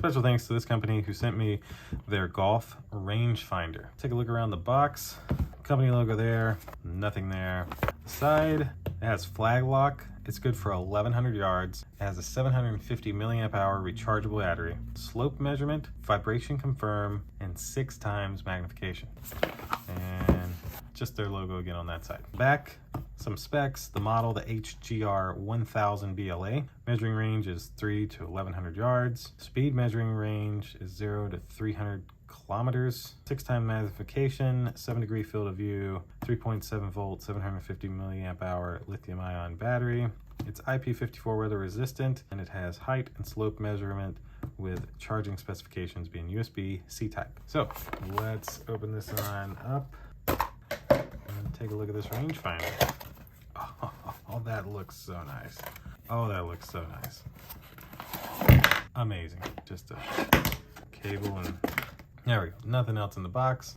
Special thanks to this company who sent me their golf rangefinder. Take a look around the box. Company logo there, nothing there. The side, it has flag lock. It's good for 1,100 yards. It has a 750 milliamp hour rechargeable battery. Slope measurement, vibration confirm, and 6 times magnification. And just their logo again on that side. Back, some specs. The model, the HGR 1000 BLA. Measuring range is 3 to 1,100 yards. Speed measuring range is 0 to 300 kilometers. 6 time magnification, 7-degree field of view, 3.7 volt, 750 milliamp hour lithium ion battery. It's IP54 weather resistant, and it has height and slope measurement with charging specifications being USB-C type. So let's open this on up and take a look at this rangefinder. Oh, that looks so nice. Oh, that looks so nice. Amazing. Just a cable and there we go. Nothing else in the box.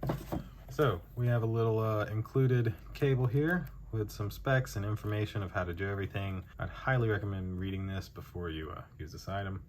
So we have a little included cable here with some specs and information of how to do everything. I'd highly recommend reading this before you use this item.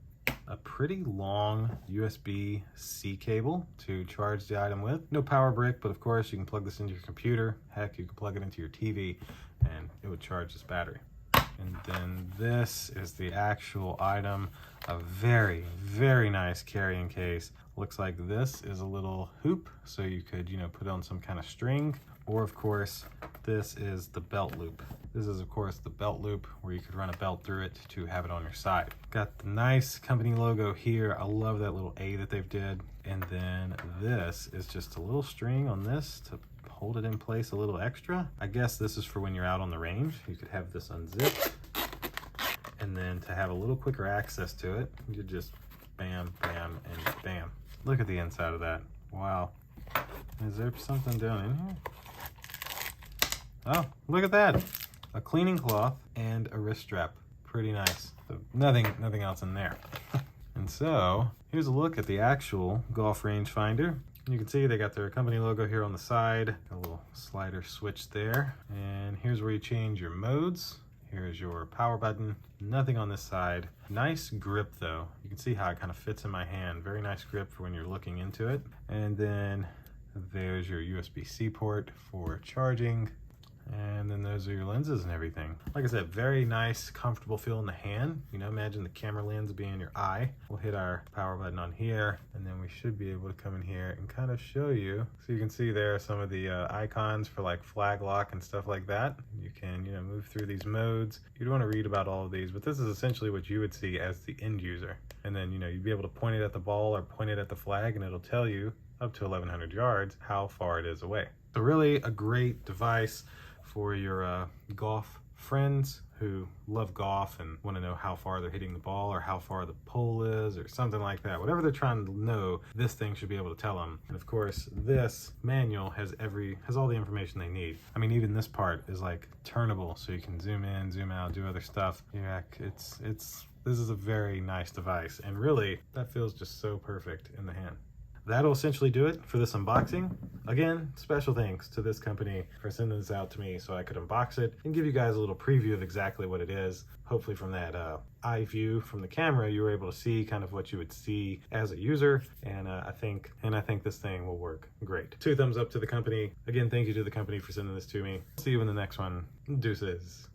A pretty long USB-C cable to charge the item with. No power brick, but of course you can plug this into your computer. Heck, you can plug it into your TV and it would charge this battery. And then this is the actual item. A very, very nice carrying case. Looks like this is a little hoop, so you could, put on some kind of string. Or of course, this is the belt loop. This is of course the belt loop where you could run a belt through it to have it on your side. Got the nice company logo here. I love that little A that they've did. And then this is just a little string on this to hold it in place a little extra. I guess this is for when you're out on the range. You could have this unzipped. And then to have a little quicker access to it, you just bam, bam, and bam. Look at the inside of that. Wow. Is there something down in here? Oh, look at that. A cleaning cloth and a wrist strap. Pretty nice. So nothing else in there. And so here's a look at the actual golf rangefinder. You can see they got their company logo here on the side. A little slider switch there. And here's where you change your modes. Here's your power button. Nothing on this side. Nice grip though. You can see how it kind of fits in my hand. Very nice grip for when you're looking into it. And then there's your USB-C port for charging. And then those are your lenses and everything. Like I said, very nice, comfortable feel in the hand. Imagine the camera lens being your eye. We'll hit our power button on here, and then we should be able to come in here and kind of show you. So you can see there some of the icons for like flag lock and stuff like that. You can, move through these modes. You'd want to read about all of these, but this is essentially what you would see as the end user. And then, you'd be able to point it at the ball or point it at the flag, and it'll tell you up to 1,100 yards how far it is away. So really a great device for your golf friends who love golf and want to know how far they're hitting the ball or how far the pole is or something like that. Whatever they're trying to know, this thing should be able to tell them. And of course, this manual has all the information they need. I mean, even this part is like turnable, so you can zoom in, zoom out, do other stuff. Yeah, this is a very nice device, and really that feels just so perfect in the hand. That'll essentially do it for this unboxing. Again, special thanks to this company for sending this out to me so I could unbox it and give you guys a little preview of exactly what it is. Hopefully from that eye view from the camera, you were able to see kind of what you would see as a user. And I think this thing will work great. 2 thumbs up to the company. Again, thank you to the company for sending this to me. See you in the next one. Deuces.